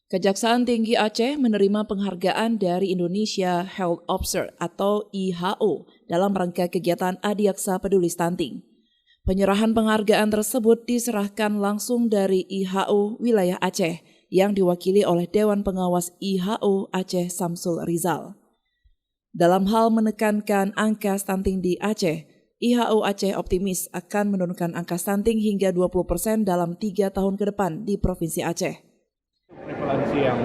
Kejaksaan Tinggi Aceh menerima penghargaan dari Indonesia Health Officer atau IHO dalam rangka kegiatan Adiaksa Peduli Stunting. Penyerahan penghargaan tersebut diserahkan langsung dari IHO Wilayah Aceh yang diwakili oleh Dewan Pengawas IHO Aceh Samsul Rizal. Dalam hal menekankan angka stunting di Aceh, IHO Aceh optimis akan menurunkan angka stunting hingga 20% dalam 3 tahun ke depan di Provinsi Aceh. Prevalensi yang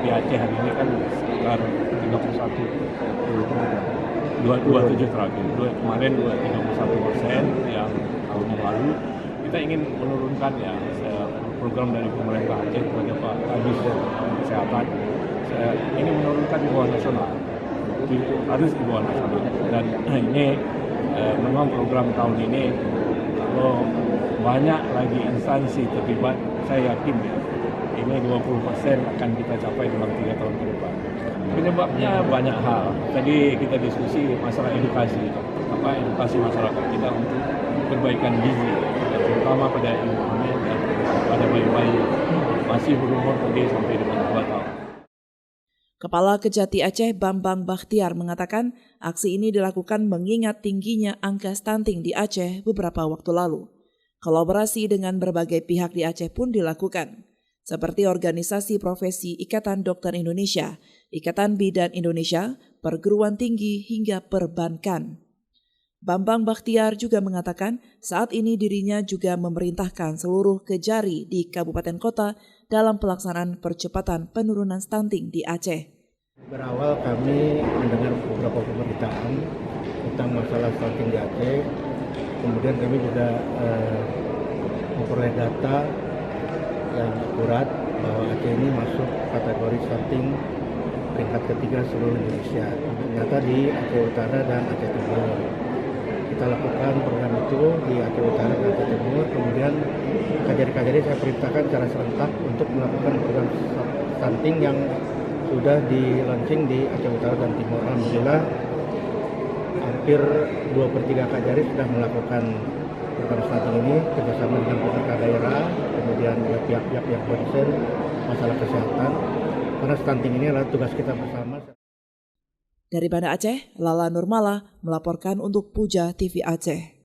di Aceh hari ini kan sekitar 31, 27 terakhir. Kemarin 31% yang tahun yang lalu. Kita ingin menurunkan ya program dari pemerintah Aceh kepada Pak Kadis Kesehatan. Ini menurunkan di bawah nasional, harus di bawah nasional. Dan ini memang program tahun ini kalau banyak lagi instansi terlibat, saya yakin ya, ini 20% akan kita capai dalam 3 tahun ke depan. Penyebabnya banyak hal. Tadi kita diskusi masalah edukasi masyarakat kita untuk perbaikan gizi, terutama pada ibu hamil dan pada bayi-bayi masih berumur tadi sampai dengan 2 tahun. Kepala Kejati Aceh Bambang Bakhtiar mengatakan aksi ini dilakukan mengingat tingginya angka stunting di Aceh beberapa waktu lalu. Kolaborasi dengan berbagai pihak di Aceh pun dilakukan, seperti Organisasi Profesi Ikatan Dokter Indonesia, Ikatan Bidan Indonesia, perguruan tinggi hingga perbankan. Bambang Bakhtiar juga mengatakan saat ini dirinya juga memerintahkan seluruh kejari di kabupaten kota dalam pelaksanaan percepatan penurunan stunting di Aceh. Berawal kami mendengar beberapa pemberitaan tentang masalah stunting di Aceh, kemudian kami juga memperoleh data yang akurat bahwa Aceh ini masuk kategori stunting peringkat ketiga seluruh Indonesia. Ternyata di Aceh Utara dan Aceh Timur. Kita lakukan program itu di Aceh Utara dan Aceh Timur, kemudian kejari-kejari saya perintahkan secara serentak untuk melakukan program stunting yang sudah di-launching di Aceh Utara dan Timur. Alhamdulillah hampir 2/3 kejari sudah melakukan program stunting ini kerjasama dengan pemerintah daerah, kemudian pihak-pihak yang concern masalah kesehatan, karena stunting ini adalah tugas kita bersama. Dari Banda Aceh, Lala Nurmala melaporkan untuk Puja TV Aceh.